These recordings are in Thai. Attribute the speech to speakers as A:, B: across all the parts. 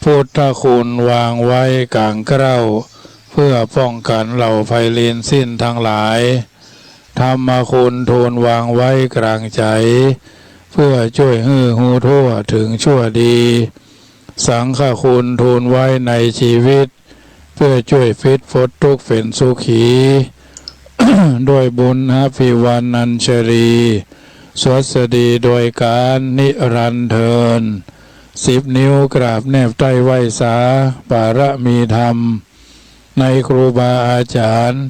A: พุทธคุณวางไว้กลางเกล้าเพื่อป้องกันเหล่าภัยเลนสิ้นทั้งหลายธรรมคุณทูลวางไว้กลางใจเพื่อช่วยฮื้อหูทั่วถึงชั่วดีสังฆคุณทูลไว้ในชีวิตเพื่อช่วยฟิตฟดทุกข์เป็นสุขี ด้วยบุญหภิวันนัญชรีสวัสดีโดยการนิรันดร์เทิน10 นิ้วกราบแนบใต้ไหวสาบารมีธรรมในครูบาอาจารย์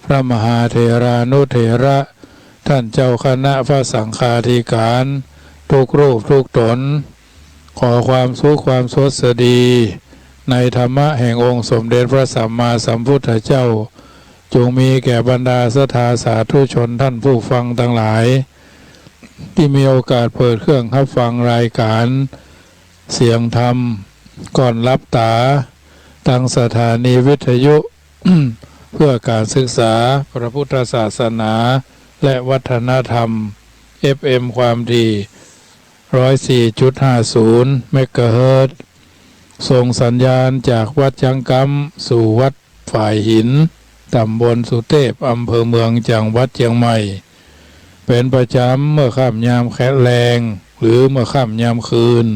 A: พระมหาเถรานุเถระท่านเจ้าคณะพระสังฆาธิการทุกรูปทุกตนขอความสุขความสวัสดีในธรรมะแห่งองค์สมเด็จพระสัมมาสัมพุทธเจ้าจงมีแก่บรรดาศรัทธาสาธุชนท่านผู้ฟังทั้งหลายที่มีโอกาสเปิดเครื่องรับฟังรายการเสียงธรรมก่อนรับตาตั้งสถานีวิทยุ เพื่อการศึกษาพระพุทธศาสนาและวัฒนธรรม FM ความถี่ 104.50 เมกะเฮิรตซ์ส่งสัญญาณจากวัดจังกำสู่วัดฝ่ายหินตำบลสุเทพอำเภอเมืองจังหวัดเชียงใหม่เป็นประจำเมื่อค่ำยามแค่แรงหรือเมื่อค่ำยามคืน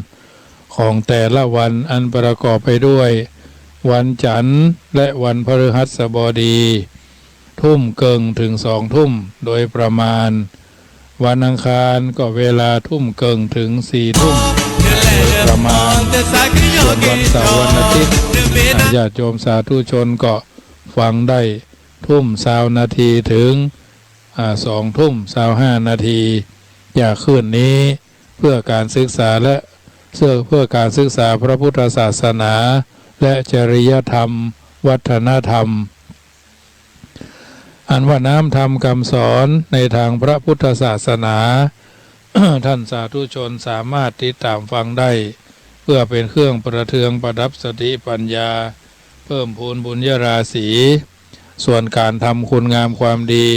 A: ของแต่ละวันอันประกอบไปด้วยวันจันทร์และวันพฤหัสบดีทุ่มเกิงถึง2 ทุ่มโดยประมาณวันอังคารก็เวลาทุ่มเกิงถึง4 ทุ่มโดยประมาณส่วนวันเสาร์วันอาทิตย์ญาติโยมสาธุชนก็ฟังได้ทุ่ม20 นาทีถึง2 ทุ่ม25 นาทีอย่าขึ้นนี้เพื่อการศึกษาและเพื่อการศึกษาพระพุทธศาสนาและจริยธรรมวัฒนธรรมอันว่าน้ำธรรมคำสอนในทางพระพุทธศาสนา ท่านสาธุชนสามารถติดตามฟังได้เพื่อเป็นเครื่องประเทืองประดับสติปัญญาเพิ่มพูนบุญญาราศีส่วนการทำคุณงามความดี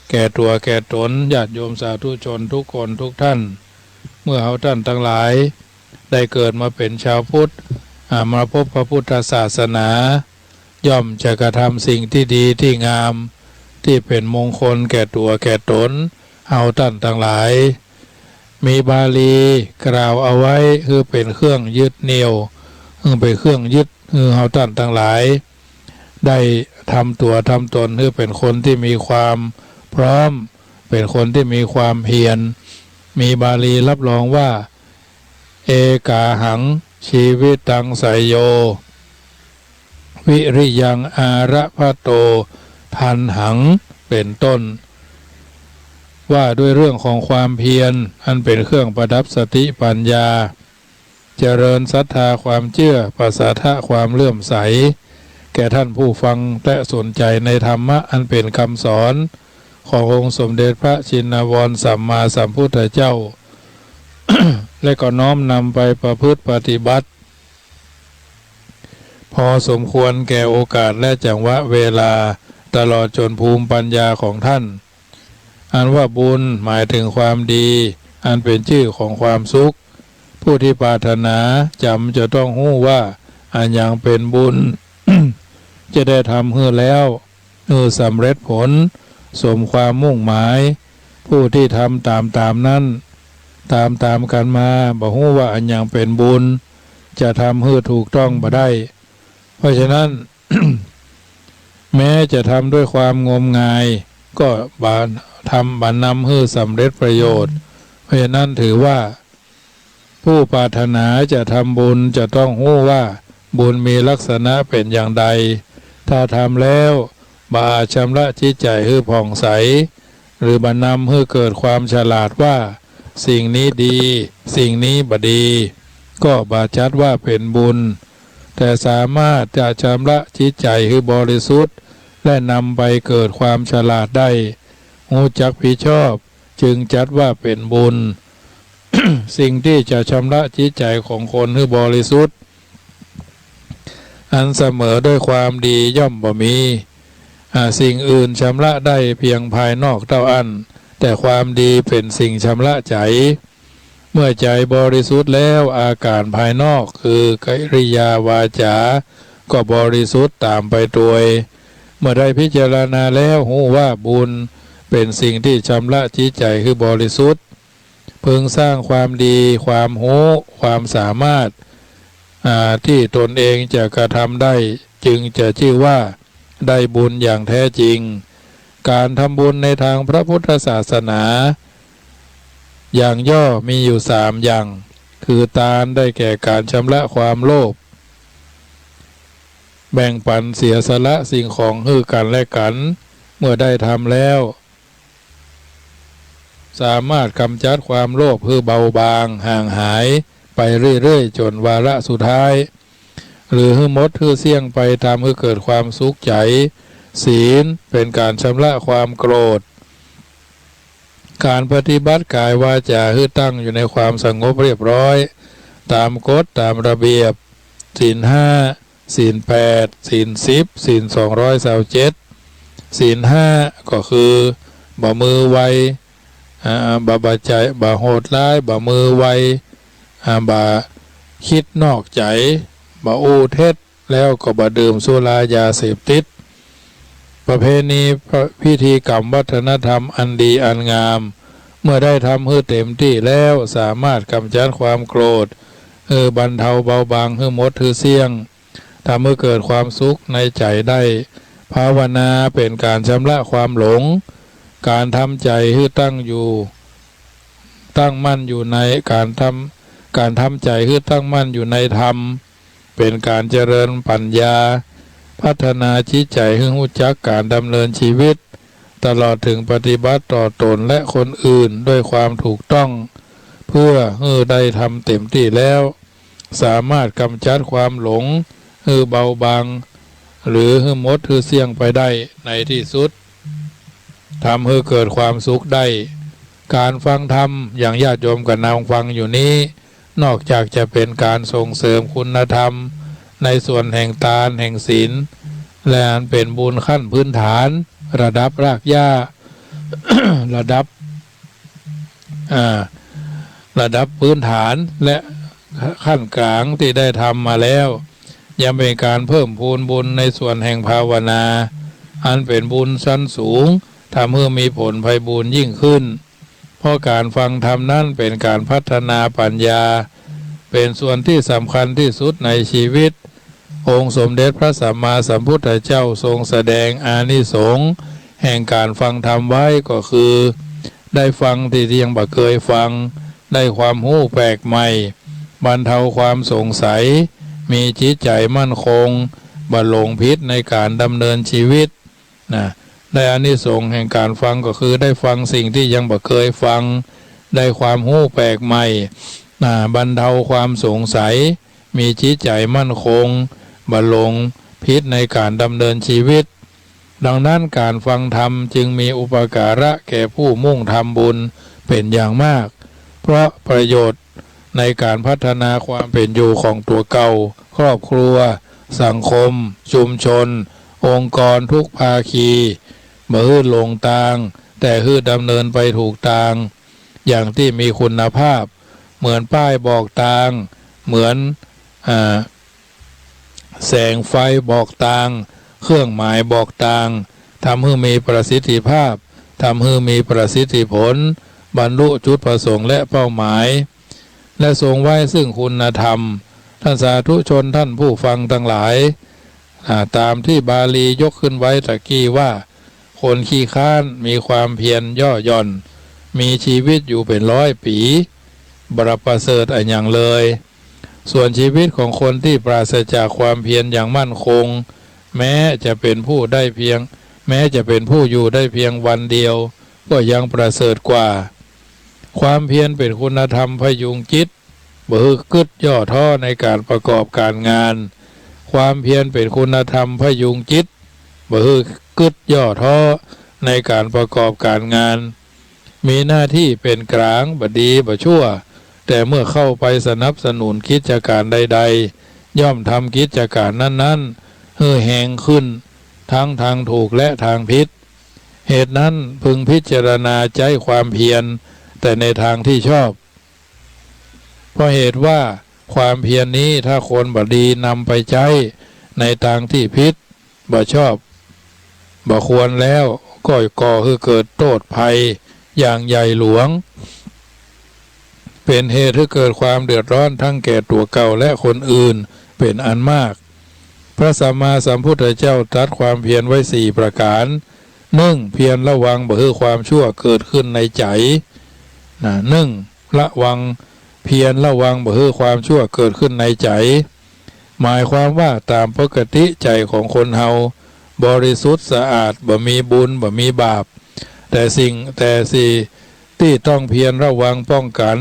A: แก่ตัวแก่ตนญาติโยมสาธุชนทุกคนทุกท่านเมื่อท่านทั้งหลายได้เกิดมาเป็นชาวพุทธมาพบพระพุทธศาสนาย่อมจะกระทำสิ่งที่ดีที่งามที่เป็นมงคลแก่ตัวแก่ตนท่านทั้งหลายมีบาลีกล่าวเอาไว้คือเป็นเครื่องยึดเหนี่ยวเป็นเครื่องยึดท่านทั้งหลายได้ทำตัวทำตนคือเป็นคนที่มีความพร้อมเป็นคนที่มีความเพียรมีบาลีรับรองว่าเอกาหังชีวิตตังไสโยวิริยังอาระพะโตทันหังเป็นต้นว่าด้วยเรื่องของความเพียรอันเป็นเครื่องประดับสติปัญญาเจริญศรัทธาความเชื่อประสาทะความเลื่อมใสแก่ท่านผู้ฟังและสนใจในธรรมะอันเป็นคำสอนขององค์สมเด็จพระชินวรสัมมาสัมพุทธเจ้า และก็น้อมนำไปประพฤติปฏิบัติพอสมควรแก่โอกาสและจังหวะเวลาตลอดจนภูมิปัญญาของท่านอันว่าบุญหมายถึงความดีอันเป็นชื่อของความสุขผู้ที่ปรารถนาจำจะต้องรู้ว่าอันอย่างเป็นบุญ จะได้ทำให้แล้วสำเร็จผลสมความมุ่งหมายผู้ที่ทำตามนั้นตามกันมาบอกว่าอันอย่างเป็นบุญจะทำให้ถูกต้องบ่ได้เพราะฉะนั้น แม้จะทำด้วยความงมงายก็ทำบันนำให้สำเร็จประโยชน์เพราะฉะนั้นถือว่าผู้ปรารถนาจะทำบุญจะต้องรู้ว่าบุญมีลักษณะเป็นอย่างใดถ้าทำแล้วบาชำระจิตใจให้ผ่องใสหรือบันนำให้เกิดความฉลาดว่าสิ่งนี้ดีสิ่งนี้บดีก็บาจัดว่าเป็นบุญแต่สามารถจะชำระจิตใจให้บริสุทธิ์และนำไปเกิดความฉลาดได้รู้จักผิดชอบจึงจัดว่าเป็นบุญ สิ่งที่จะชำระจิตใจของคนให้บริสุทธิ์อันเสมอด้วยความดีย่อมบ่มีสิ่งอื่นชำระได้เพียงภายนอกเท่าอันแต่ความดีเป็นสิ่งชำระใจ เมื่อใจบริสุทธิ์แล้วอาการภายนอกคือกิริยาวาจาก็บริสุทธิ์ตามไปด้วยเมื่อได้พิจารณาแล้วหูว่าบุญเป็นสิ่งที่ชำระจิตใจคือบริสุทธิ์พึงสร้างความดีความหูความสามารถที่ตนเองจะกระทำได้จึงจะชื่อว่าได้บุญอย่างแท้จริงการทำบุญในทางพระพุทธศาสนาอย่างย่อมีอยู่3อย่างคือทานได้แก่การชำระความโลภแบ่งปันเสียสละสิ่งของให้กันและกันเมื่อได้ทำแล้วสามารถกำจัดความโลภให้เบาบางห่างหายไปเรื่อยๆจนวาระสุดท้ายหรือให้หมดให้เสี่ยงไปทำให้เกิดความสุขใจศีลเป็นการชำระความโกรธการปฏิบัติกายวาจาให้ตั้งอยู่ในความสงบเรียบร้อยตามกฎตามระเบียบศีล5ศีล8ศีล10ศีล227ศีล5ก็คือบ่มือไวบ่ใจบ่โหดร้ายบ่มือไวบ่คิดนอกใจบ่อู้เท็จแล้วก็บ่ดื่มสุรายาเสพติดประเพณีพิธีกรรมวัฒนธรรมอันดีอันงามเมื่อได้ทำให้เต็มที่แล้วสามารถกำจัดความโกรธบรรเทาเบาบางให้หมดเสี่ยงทำให้เกิดความสุขในใจได้ภาวนาเป็นการชำระความหลงการทำใจให้ตั้งมั่นอยู่ในการทำใจให้ตั้งมั่นอยู่ในธรรมเป็นการเจริญปัญญาพัฒนาจิตใจให้รู้จักการดำเนินชีวิตตลอดถึงปฏิบัติต่อตนและคนอื่นด้วยความถูกต้องเพื่อให้ได้ทำเต็มที่แล้วสามารถกำจัดความหลงให้เบาบางหรือให้หมดให้เสี่ยงไปได้ในที่สุดทำให้เกิดความสุขได้การฟังธรรมอย่างญาติโยมกับนางฟังอยู่นี้นอกจากจะเป็นการส่งเสริมคุณธรรมในส่วนแห่งทานแห่งศีลและเป็นบุญขั้นพื้นฐานระดับรากหญ้า ระดับพื้นฐานและขั้นกลางที่ได้ทำมาแล้วยังเป็นการเพิ่มพูนบุญในส่วนแห่งภาวนาอันเป็นบุญชั้นสูงทำให้มีผลไพบูลย์ยิ่งขึ้นเพราะการฟังธรรมนั้นเป็นการพัฒนาปัญญาเป็นส่วนที่สำคัญที่สุดในชีวิตองค์สมเด็จพระสัมมาสัมพุทธเจ้าทรงแสดงอานิสงส์แห่งการฟังธรรมไว้ก็คือได้ฟังที่ยังบ่เคยฟังได้ความรู้แปลกใหม่บรรเทาความสงสัยมีจิตใจมั่นคงบ่หลงผิดในการดำเนินชีวิตได้อานิสงส์แห่งการฟังก็คือได้ฟังสิ่งที่ยังบ่เคยฟังได้ความรู้แปลกใหม่บรรเทาความสงสัยมีจิตใจมั่นคงบ่หลงผิดในการดำเนินชีวิตดังนั้นการฟังธรรมจึงมีอุปการะแก่ผู้มุ่งทำบุญเป็นอย่างมากเพราะประโยชน์ในการพัฒนาความเป็นอยู่ของตัวเก่าครอบครัวสังคมชุมชนองค์กรทุกภาคีบ่ฮื้อหลงทางแต่ฮื้อดำเนินไปถูกทางอย่างที่มีคุณภาพเหมือนป้ายบอกทางเหมือนแสงไฟบอกทางเครื่องหมายบอกทางทำให้มีประสิทธิภาพทำให้มีประสิทธิผลบรรลุจุดประสงค์และเป้าหมายและทรงไว้ซึ่งคุณธรรมท่านสาธุชนท่านผู้ฟังทั้งหลายตามที่บาลียกขึ้นไว้ตะกี้ว่าคนขี้ค้านมีความเพียรย่อหย่อนมีชีวิตอยู่เป็น100 ปีบรประเสริฐอย่างเลยส่วนชีวิตของคนที่ปราศจากความเพียรอย่างมั่นคงแม้จะเป็นผู้อยู่ได้เพียงวันเดียวก็ยังประเสริฐกว่าความเพียรเป็นคุณธรรมพยุงจิตบ่ฮึกึดย่อท้อในการประกอบการงานความเพียรเป็นคุณธรรมพยุงจิตบ่ฮึกึดย่อท้อในการประกอบการงานมีหน้าที่เป็นกลางบ่ดีบ่ชั่วแต่เมื่อเข้าไปสนับสนุนกิจการใดๆย่อมทำกิจการนั้นๆให้แห่งขึ้นทั้งทางถูกและทางผิดเหตุนั้นพึงพิจารณาใจความเพียรแต่ในทางที่ชอบ เพราะเหตุว่าความเพียรนี้ถ้าคนบดีนำไปใช้ในทางที่ผิดบ่ชอบบ่ควรแล้วก็ก่อคือเกิดโทษภัยอย่างใหญ่หลวงเป็นเหตุให้เกิดความเดือดร้อนทั้งแก่ตัวเก่าและคนอื่นเป็นอันมากพระสัมมาสัมพุทธเจ้าตรัสความเพียรไว้4ประการ1เพียรระวังบ่ให้ความชั่วเกิดขึ้นในใจ1ระวังเพียรระวังบ่ให้ความชั่วเกิดขึ้นในใจหมายความว่าตามปกติใจของคนเฮาบริสุทธิ์สะอาดบ่มีบุญบ่มีบาปแต่สิ่ที่ต้องเพียรระวังป้องกัน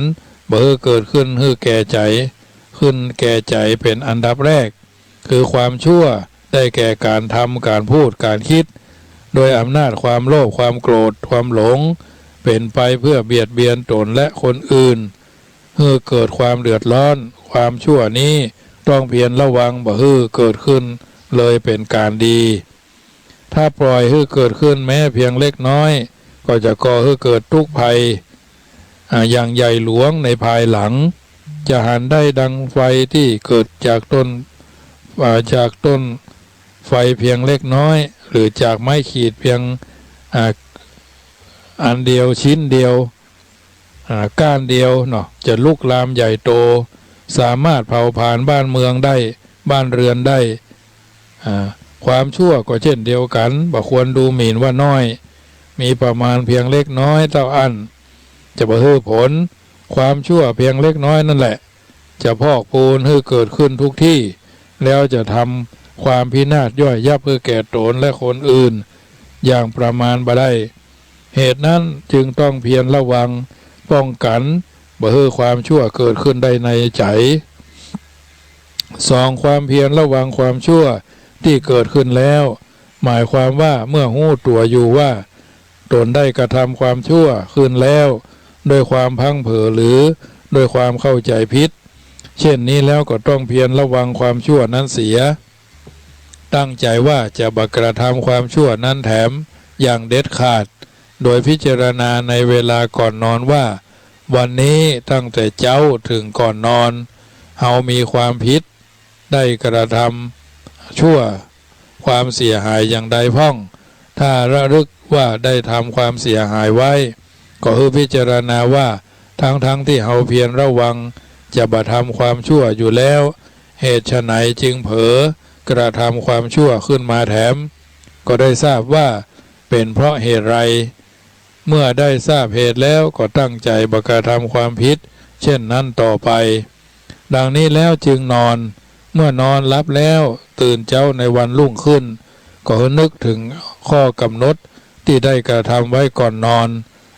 A: บ่ให้เกิดขึ้นให้แก่ใจเป็นอันดับแรกคือความชั่วได้แก่การทำการพูดการคิดโดยอำนาจความโลภความโกรธความหลงเป็นไปเพื่อเบียดเบียนตนและคนอื่นให้เกิดความเดือดร้อนความชั่วนี้ต้องเพียรระวังบ่ให้เกิดขึ้นเลยเป็นการดีถ้าปล่อยให้เกิดขึ้นแม้เพียงเล็กน้อยก็จะก่อให้เกิดทุกข์ภัยอย่างใหญ่หลวงในภายหลังจะหันได้ดังไฟที่เกิดจากต้นไฟเพียงเล็กน้อยหรือจากไม้ขีดเพียงอันเดียวชิ้นเดียวก้านเดียวเนาะจะลุกลามใหญ่โตสามารถเผาผลาญบ้านเมืองได้บ้านเรือนได้ความชั่วก็เช่นเดียวกันบ่ควรดูหมิ่นว่าน้อยมีประมาณเพียงเล็กน้อยเท่าอันจะบ่ให้ผลความชั่วเพียงเล็กน้อยนั่นแหละจะพอกพูนให้เกิดขึ้นทุกที่แล้วจะทำความพินาศย่อยยับเพื่อแก่ตนและคนอื่นอย่างประมาณบ่ได้เหตุนั้นจึงต้องเพียรระวังป้องกันบ่ให้ความชั่วเกิดขึ้นได้ในใจ2ความเพียรระวังความชั่วที่เกิดขึ้นแล้วหมายความว่าเมื่อหู้ตัวอยู่ว่าตนได้กระทำความชั่วขึ้นแล้วโดยความพังเผลอหรือโดยความเข้าใจผิดเช่นนี้แล้วก็ต้องเพียรระวังความชั่วนั้นเสียตั้งใจว่าจะบักกระทำความชั่วนั้นแถมอย่างเด็ดขาดโดยพิจารณาในเวลาก่อนนอนว่าวันนี้ตั้งแต่เจ้าถึงก่อนนอนเฮามีความผิดได้กระทำชั่วความเสียหายอย่างใดพ้องถ้าระลึกว่าได้ทำความเสียหายไว้ก็คือพิจารณาว่าทั้งที่เฮาเพียรระวังจะบ่ทำความชั่วอยู่แล้วเหตุไฉนจึงเผลอกระทำความชั่วขึ้นมาแถมก็ได้ทราบว่าเป็นเพราะเหตุไรเมื่อได้ทราบเหตุแล้วก็ตั้งใจบ่กระทำความผิดเช่นนั้นต่อไปดังนี้แล้วจึงนอนเมื่อนอนหลับแล้วตื่นเจ้าในวันรุ่งขึ้นก็นึกถึงข้อกำหนดที่ได้กระทำไว้ก่อนนอน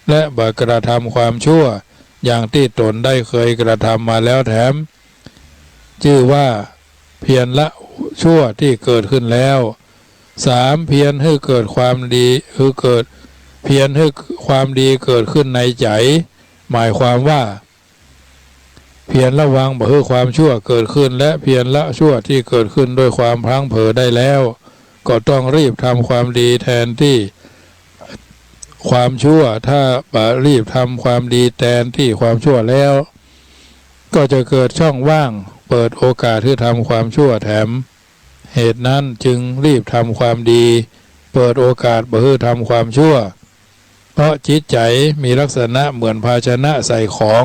A: และบ่กระทำความชั่วอย่างที่ตนได้เคยกระทำมาแล้วแถมชื่อว่าเพียรละชั่วที่เกิดขึ้นแล้ว3เพียรให้เกิดความดีคือเกิดเพียรให้ความดีเกิดขึ้นในใจหมายความว่าเพียรระวังบ่ให้ความชั่วเกิดขึ้นและเพียรละชั่วที่เกิดขึ้นด้วยความพลั้งเผลอได้แล้วก็ต้องรีบทำความดีแทนที่ความชั่วถ้าบ่รีบทำความดีแทนที่ความชั่วแล้วก็จะเกิดช่องว่างเปิดโอกาสที่ทำความชั่วแถมเหตุนั้นจึงรีบทำความดีเปิดโอกาสบ่ให้ทำความชั่วเพราะจิตใจมีลักษณะเหมือนภาชนะใส่ของ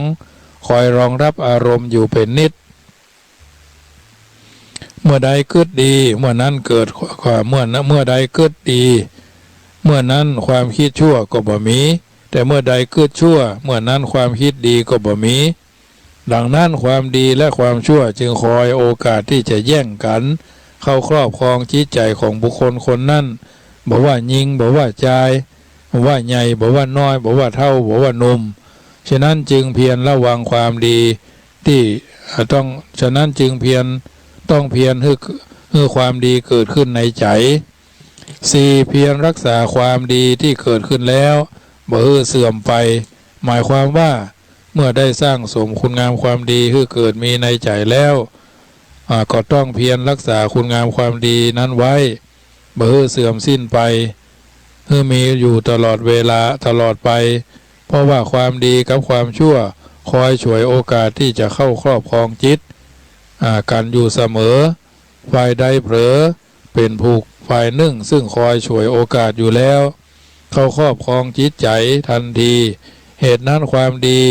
A: คอยรองรับอารมณ์อยู่เป็นนิดเมื่อใดเกิดดีเมื่อนั้นเกิดความเมื่อใดเกิดดีเมื่อนั้นความคิดชั่วก็บ่มีแต่เมื่อใดเกิดชั่วเมื่อนั้นความคิดดีก็บ่มีดังนั้นความดีและความชั่วจึงคอยโอกาสที่จะแย่งกันเข้าครอบครองจิตใจของบุคคลคนนั้นบอกว่ายิงบอกว่าใจบอกว่าใหญ่บอกว่าน้อยบอกว่าเท่าบอกว่าหนุ่มฉะนั้นจึงเพียรระวังความดีที่ฉะนั้นจึงต้องเพียรให้ความดีเกิดขึ้นในใจ4เพียรรักษาความดีที่เกิดขึ้นแล้วบ่ให้เสื่อมไปหมายความว่าเมื่อได้สร้างสมคุณงามความดีให้เกิดมีในใจแล้วก็ต้องเพียรรักษาคุณงามความดีนั้นไว้บ่ให้เสื่อมสิ้นไปให้มีอยู่ตลอดเวลาตลอดไปเพราะว่าความดีกับความชั่ว คอยฉวยโอกาสที่จะเข้าครอบครองจิตกันอยู่เสมอฝ่ายใดเผลอเป็นผูกฝ่ายหนึ่งซึ่งคอยฉวยโอกาสอยู่แล้วเข้าครอบครองจิตใจทันทีเหตุนั้นความดี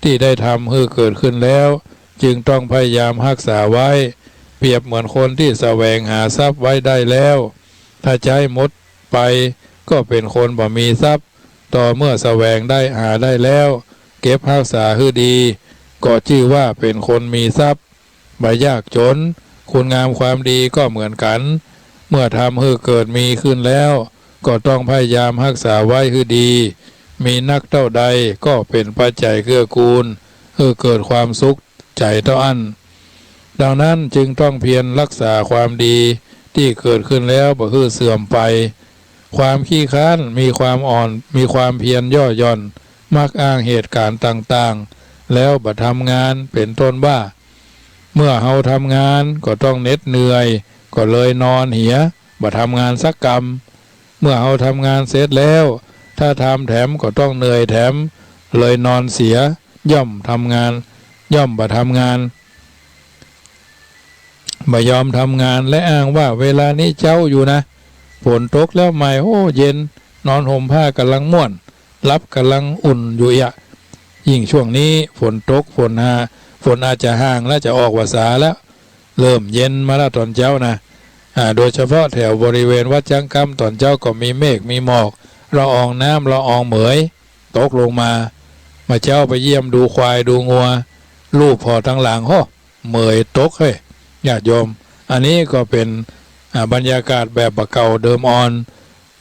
A: ที่ได้ทำให้เกิดขึ้นแล้วจึงต้องพยายามรักษาไว้เปรียบเหมือนคนที่แสวงหาทรัพย์ไว้ได้แล้วถ้าใช้หมดไปก็เป็นคนบ่มีทรัพย์ต่อเมื่อแสวงได้หาได้แล้วเก็บรักษาให้ดีก็ชื่อว่าเป็นคนมีทรัพย์บ่ยากจนคุณงามความดีก็เหมือนกันเมื่อทำให้เกิดมีขึ้นแล้วก็ต้องพยายามรักษาไว้ให้ดีมีนักเท่าใดก็เป็นปัจจัยเกื้อกูลให้เกิดความสุขใจเท่าอันดังนั้นจึงต้องเพียรรักษาความดีที่เกิดขึ้นแล้วบ่คือเสื่อมไปความขี้ค้านมีความอ่อนมีความเพียรย่อหย่อนมักอ้างเหตุการณ์ต่างๆแล้วบ่ทำงานเป็นต้นว่าเมื่อเฮาทำงานก็ต้องเหน็ดเหนื่อยก็เลยนอนเหียบ่ทำงานสักกรรมเมื่อเฮาทำงานเสร็จแล้วถ้าทำแถมก็ต้องเหนื่อยแถมเลยนอนเสียย่อมทำงานย่อมบ่ทำงานบ่ยอมทำงานและอ้างว่าเวลานี้เจ้าอยู่นะฝนตกแล้วไม่โอ้เย็นนอนห่มผ้ากำลังม่วนรับกำลังอุ่นอยู่ยิ่งช่วงนี้ฝนตกฝนอาจจะห่างและจะออกวาสาแล้วเริ่มเย็นมาแล้วตอนเช้านะโดยเฉพาะแถวบริเวณวัดจังกำตอนเช้าก็มีเมฆมีหมอกละอองน้ำละอองเหมยตกลงมาเจ้าไปเยี่ยมดูควายดูงัวลูกพอทั้งหลังโหเหมยตกเฮ้ยญาติโยมอันนี้ก็เป็นบรรยากาศแบบเก่าเดิมอ่อน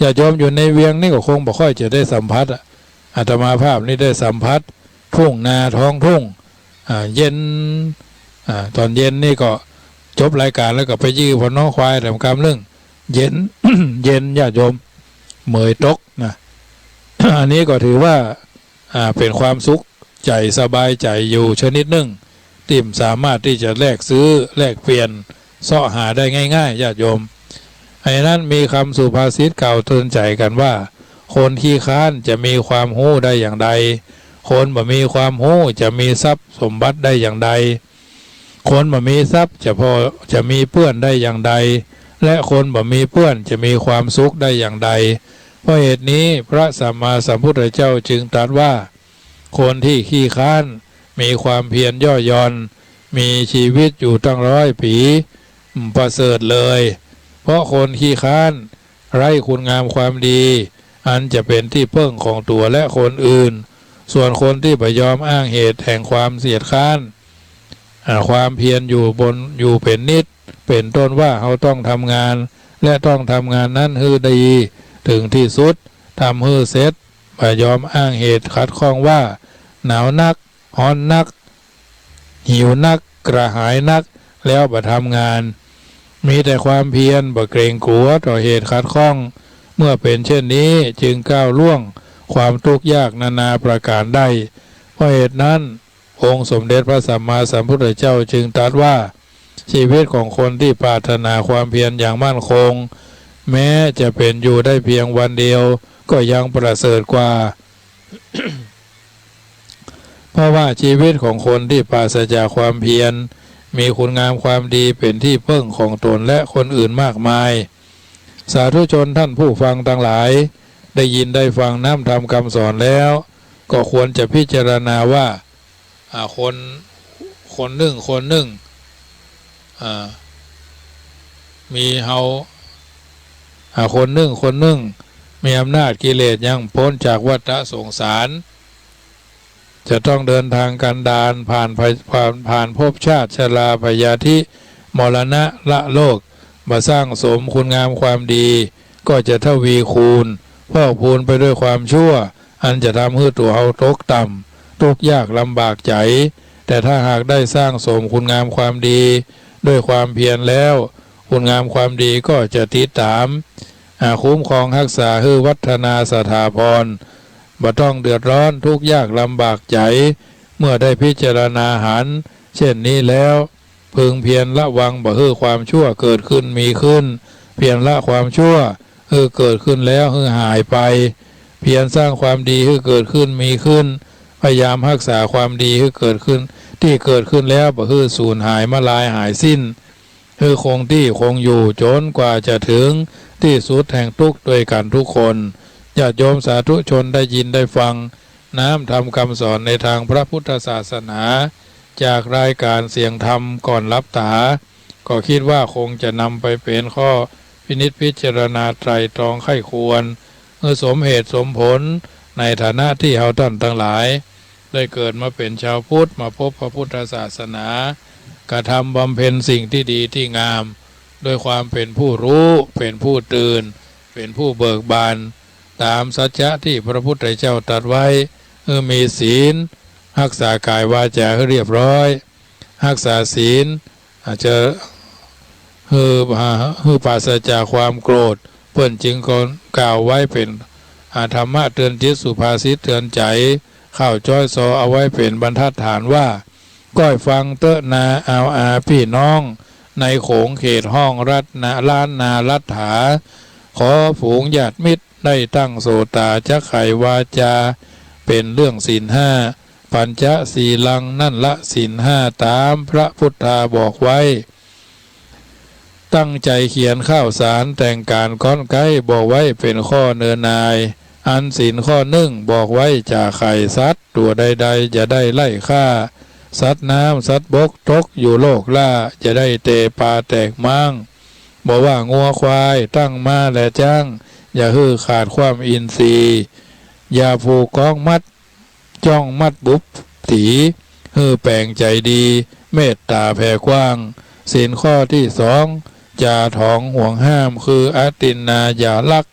A: ญาติโยมอยู่ในเวียงนี่ก็คงบ่ค่อยจะได้สัมผัสอาตมาภาพนี่ได้สัมผัสทุ่งนาท้องทุ่งเย็นตอนเย็นนี่ก็จบรายการแล้วก็ไปยื้อพอน้องควายทำกรรมเรื่องเย็น เย็นญาติโยมเหมยตกนะ อันนี้ก็ถือว่าเป็นความสุขใจสบายใจอยู่ชนิดหนึ่งที่สามารถที่จะแลกซื้อแลกเปลี่ยนเสาะหาได้ง่ายๆญาติโยมไอ้นั้นมีคำสุภาษิตเก่าเตือนใจกันว่าคนขี้ค้านจะมีความหู้ได้อย่างใดคนบ่มีความหู้จะมีทรัพย์สมบัติได้อย่างใดคนบ่มีทรัพย์จะมีเพื่อนได้อย่างใดและคนบ่มีเพื่อนจะมีความสุขได้อย่างใดเพราะเหตุนี้พระสัมมาสัมพุทธเจ้าจึงตรัสว่าคนที่ขี้ค้านมีความเพียรย่อหย่อนมีชีวิตอยู่ตั้ง100 ปีประเสริฐเลยเพราะคนขี้ค้านไร้คุณงามความดีอันจะเป็นที่พึ่งของตัวและคนอื่นส่วนคนที่ไม่ยอมอ้างเหตุแห่งความเสียดค้านความเพียรอยู่เป็นนิดเป็นต้นว่าเขาต้องทำงานและต้องทำงานนั้นให้ดีถึงที่สุดทำให้เสร็จไม่ยอมอ้างเหตุขัดข้องว่าหนาวนักร้อนนักหิวนักกระหายนักแล้วบ่ทำงานมีแต่ความเพียรบ่เกรงกลัวต่อเหตุขัดข้องเมื่อเป็นเช่นนี้จึงก้าวล่วงความทุกข์ยากนานาประการได้เพราะเหตุนั้นองค์สมเด็จพระสัมมาสัมพุทธเจ้าจึงตรัสว่าชีวิตของคนที่ปรารถนาความเพียรอย่างมั่นคงแม้จะเป็นอยู่ได้เพียงวันเดียวก็ยังประเสริฐกว่า เพราะว่าชีวิตของคนที่ปราศจากความเพียรมีคุณงามความดีเป็นที่พึ่งของตนและคนอื่นมากมายสาธุชนท่านผู้ฟังทั้งหลายได้ยินได้ฟังน้ำธรรมคำสอนแล้วก็ควรจะพิจารณาว่าคนหนึ่งมีเฮาคนหนึ่งมีอำนาจกิเลสยังพ้นจากวัฏสงสารจะต้องเดินทางกันดารผ่านภพชาติชราพยาธิมรณะละโลกมาสร้างสมคุณงามความดีก็จะทวีคูณพอกพูนไปด้วยความชั่วอันจะทำให้ตัวเฮาตกต่ำทุกข์ยากลำบากใจแต่ถ้าหากได้สร้างสมคุณงามความดีด้วยความเพียรแล้วคุณงามความดีก็จะติดตามคุ้มครองรักษาให้วัฒนาสถาพรบ่ต้องเดือดร้อนทุกข์ยากลำบากใจเมื่อได้พิจารณาหันเช่นนี้แล้วพึงเพียรละวังบ่ให้ความชั่วเกิดขึ้นมีขึ้นเพียรละความชั่วให้เกิดขึ้นแล้วให้หายไปเพียรสร้างความดีให้เกิดขึ้นมีขึ้นพ พยายามรักษาความดีที่เกิดขึ้นแล้วบ่ให้สูญหายมาลายหายสิ้นคือคงที่คงอยู่จนกว่าจะถึงที่สุดแห่งทุกข์ด้วยกันทุกคนญาติโยมสาธุชนได้ยินได้ฟังน้ำทำคำสอนในทางพระพุทธศาสนาจากรายการเสียงธรรมก่อนรับตาก็คิดว่าคงจะนำไปเป็นข้อพินิจพิจารณาไตรตรองไข้ควรสมเหตุสมผลในฐานะที่เฮาท่านทั้งหลายได้เกิดมาเป็นชาวพุทธมาพบพระพุทธศาสนากระทำบำเพ็ญสิ่งที่ดีที่งามโดยความเป็นผู้รู้เป็นผู้ตื่นเป็นผู้เบิกบานตามสัจจะที่พระพุทธเจ้าตรัสไว้มีศีลรักษากายวาจาให้เรียบร้อยรักษาศีลอาจจะปราศจากความโกรธเพิ่นจึงก็กล่าวไว้เป็นธรรมะเตือนจิตสุภาษิตเตือนใจข้าวจ้อยซอเอาไว้เป็นบรรทัดฐานว่าก้อยฟังเตอะนาเอาอาพี่น้องในโขงเขตห้องรัตนาล้านนารัฐาขอฝูงญาติมิตรได้ตั้งโสตาจักไขวาจาเป็นเรื่องศีลห้าปัญจศีลังนั่นละศีลห้าตามพระพุทธาบอกไว้ตั้งใจเขียนข้าวสารแต่งการก้อนไก่บอกไว้เป็นข้อเนื้อนายอันศีลข้อหนึ่งบอกไว้จากไข่สัตว์ตัวใดๆจะได้ไล่ฆ่าสัตว์น้ำสัตว์บกตกอยู่โลกล่าจะได้เตะปลาแตกมั่งบอกว่างัวควายตั้งมาและจ้างอย่าฮือขาดความอินทรีย์อย่าผูกกองมัดจ้องมัดบุบถีฮือแปลงใจดีเมตตาแผ่กว้างศีลข้อที่สองอย่าถองห่วงห้ามคืออตินนาอย่าลัก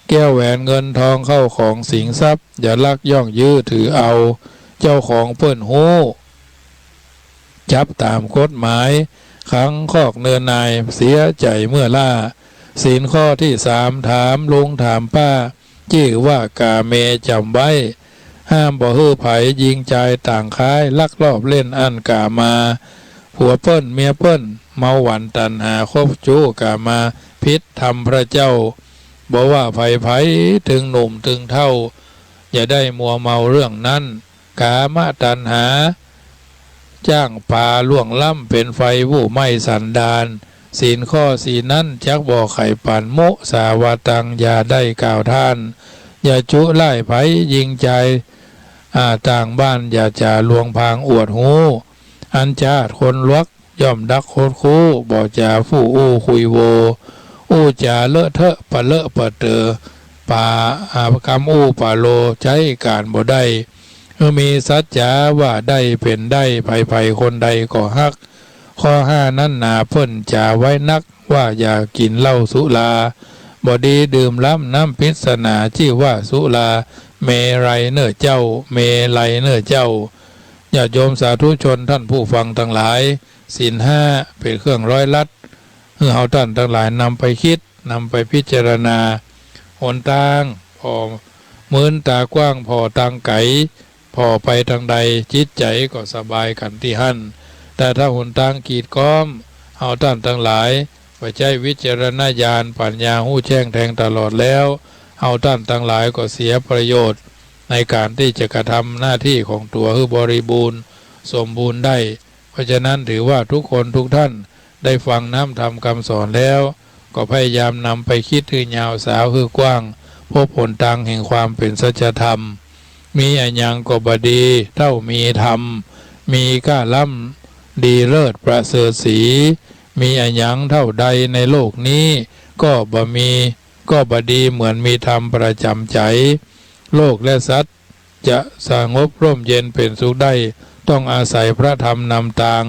A: แก้วแหวนเงินทองเข้าของสิงทรัพย์อย่าลักย่องยื้อถือเอาเจ้าของเปิ้นหูจับตามกฎหมายขังคอกเนินนายเสียใจเมื่อล่าศีลข้อที่สามถามลุงถามป้าจี้ว่ากาเมจำไว้ห้ามบ่ฮื้อไผยิงใจต่างค้ายลักลอบเล่นอันกามาผัวเปิ้นเมียเปิ้นเมาหวันตันหาคบจู้กามาพิษทำพระเจ้าบอกว่าไผถึงหนุ่มถึงเท่าอย่าได้มัวเมาเรื่องนั้นกามตันหาจ้างปลาล่วงล้ำเป็นไฟวู่ไม่สันดานศีลข้อสีนั้นจักบอกไข่ปันโมสาวาตังอย่าได้กล่าวท่านอย่าจุไล่ไผยิงใจต่างบ้านอย่าจ่าลวงพางอวดหูอันจาดคนลวกย่อมดักโคตรคู่บอกจ่าผู้อู้คุยโวอู้จ่าเลอะเทอะปะเลอะปะเตอป่าคำอู้ป่าโลใจการบ่ได้มีสัจจาว่าได้เป็นได้ไผคนใดก็ฮักข้อห้านั้นหนาเพิ่นจ่าไว้นักว่าอย่ากินเหล้าสุราบดีดื่มล้ำน้ำพิษนาชื่อว่าสุราเมรัยเนื้อเจ้าเมลัยเนื้อเจ้าญาติโยมสาธุชนท่านผู้ฟังทั้งหลายศีลห้าเป็นเครื่องร้อยลัดเพื่อเอาท่านทั้งหลายนำไปคิดนำไปพิจารณาหนทางพอมืนตากว้างพอทางไกลพอไปทางใดจิตใจก็สบายกันที่หั่นแต่ถ้าหนทางกีดก้อมเอาท่านทั้งหลายไปใช้วิจารณญาณปัญญาหู้แจ้งแทงตลอดแล้วเอาท่านทั้งหลายก็เสียประโยชน์ในการที่จะกระทำหน้าที่ของตัวให้บริบูรณ์สมบูรณ์ได้เพราะฉะนั้นถือว่าทุกคนทุกท่านได้ฟังน้ำธรรมคำสอนแล้วก็พยายามนำไปคิดคือยาวสาวคือกว้างพบผลทางแห่งความเป็นสัจธรรมมีอันยังก็บดีเท่ามีธรรมมีก้าล้ำดีเลิศประเสริฐสีมีอันยังเท่าใดในโลกนี้ก็บดีเหมือนมีธรรมประจำใจโลกและสัตว์จะสงบร่มเย็นเป็นสุขได้ต้องอาศัยพระธรรมนำทาง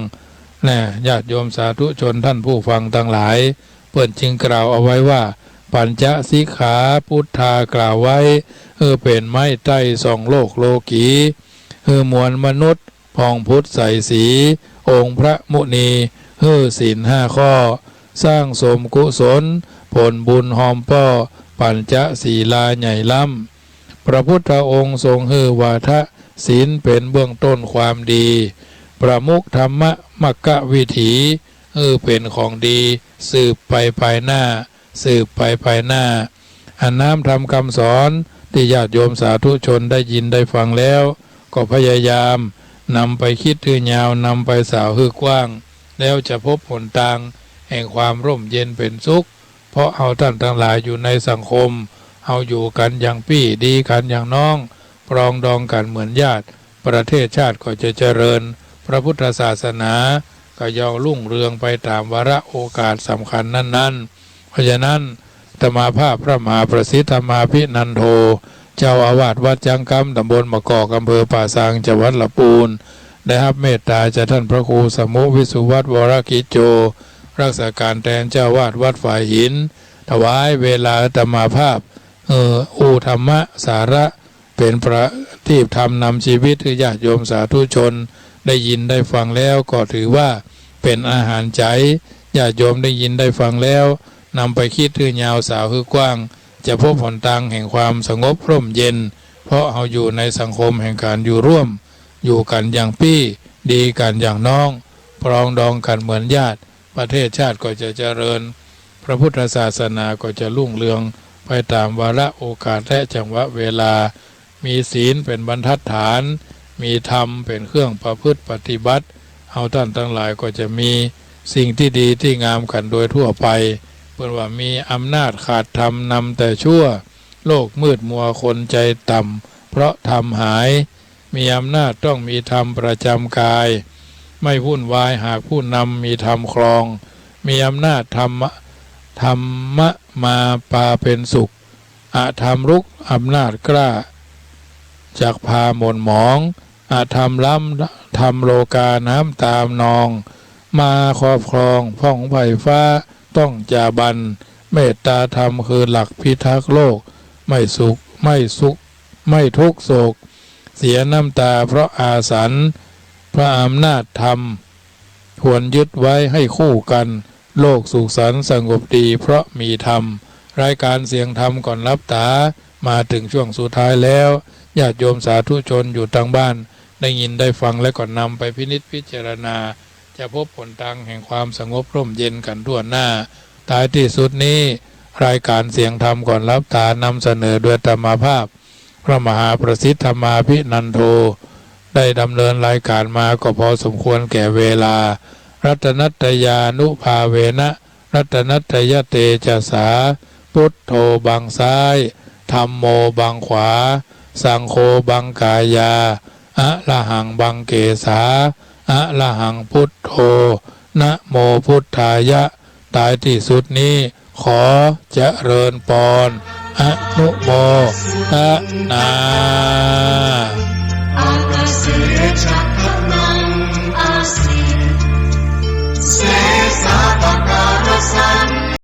A: ญาติโยมสาธุชนท่านผู้ฟังทั้งหลายเปิ่นจึงกล่าวเอาไว้ว่าปัญจสิกขาพุทธากล่าวไว้เป็นไม้ใต้สองโลกโลกีมวลมนุษย์พองพุทธใสสีองค์พระมุนีศีลห้าข้อสร้างสมกุศลผลบุญหอมป้อปัญจศีลาใหญ่ล้ำพระพุทธองค์ทรงวาทะศีลเป็นเบื้องต้นความดีประมุขธรรมะมักกะวิถีเป็นของดีสืบไปภายหน้าอันน้ำทำคำสอนที่ญาติโยมสาธุชนได้ยินได้ฟังแล้ว ก็พยายามนำไปคิดคือยาวนำไปสาวคือกว้างแล้วจะพบหนทางแห่งความร่มเย็นเป็นสุขเพราะเอาท่านทั้งหลายอยู่ในสังคมเอาอยู่กันอย่างพี่ดีกันอย่างน้องปรองดองกันเหมือนญาติประเทศชาติก็จะเจริญพระพุทธศาสนาก็ย่อมรุ่งเรืองไปตามวาระโอกาสสำคัญนั้นๆเพราะฉะนั้นธรรมาภาพพระมหาประสิทธิธรรมาภินันโทเจ้าอาวาสวัดจังกำตำบลมะกอกอำเภอป่าซางจังหวัดลำพูนได้รับเมตตาจากท่านพระครูสมุวิสุวัตวรกิจโจรักษาการแทนเจ้าวาดวัดฝ่ายหินถวายเวลาธรรมาภาพอุธรรมะสาระเป็นประทีปธรรมนำชีวิตญาติโยมสาธุชนได้ยินได้ฟังแล้วก็ถือว่าเป็นอาหารใจญาติโยมได้ยินได้ฟังแล้วนำไปคิดคือยาวสาวคือกว้างจะพบผลทางแห่งความสงบร่มเย็นเพราะเราอยู่ในสังคมแห่งการอยู่ร่วมอยู่กันอย่างพี่ดีกันอย่างน้องปรองดองกันเหมือนญาติประเทศชาติก็จะเจริญพระพุทธศาสนาก็จะรุ่งเรืองไปตามวาระโอกาสและจังหวะเวลามีศีลเป็นบรรทัดฐานมีธรรมเป็นเครื่องประพฤติปฏิบัติเอาท่านทั้งหลายก็จะมีสิ่งที่ดีที่งามกันโดยทั่วไปเพื่อว่ามีอำนาจขาดธรรมนำแต่ชั่วโลกมืดมัวคนใจต่ำเพราะธรรมหายมีอำนาจต้องมีธรรมประจำกายไม่วุ่นวายหากผู้นำมีธรรมครองมีอำนาจธรรมะมาปาเป็นสุขอธรรมรุกอำนาจกล้าจากพาหม่นหมองอาธรรมล้ำธรรมโลกาน้ำตามนองมาครอบครองพ่องไผ่ฟ้าต้องจาบันเมตตาธรรมคือหลักพิทักษ์โลกไม่สุขไม่ทุกโศกเสียน้ำตาเพราะอาสันพระอำนาจธรรมควรยึดไว้ให้คู่กันโลกสุขสันต์สงบดีเพราะมีธรรมรายการเสียงธรรมก่อนรับตามาถึงช่วงสุดท้ายแล้วญาติโยมสาธุชนอยู่ทางบ้านได้ยินได้ฟังและก่อนนำไปพินิจพิจารณาจะพบผลทางแห่งความสงบร่มเย็นกันทั่วหน้าท้ายที่สุดนี้รายการเสียงธรรมก่อนรับตานำเสนอด้วยธรรมาภาพพระมหาประสิทธิธรรมาภินันโทได้ดำเนินรายการมาก็พอสมควรแก่เวลารัตนัตยานุภาเวนะรัตนัตยเตจะสาพุทโธบังซ้ายธัมโมบังขวาสังโฆบังกายาอะระหังบังเกสาอะระหังพุทโธนะโมพุทธายะตายที่สุดนี้ขอเจริญพรอนุโมทนา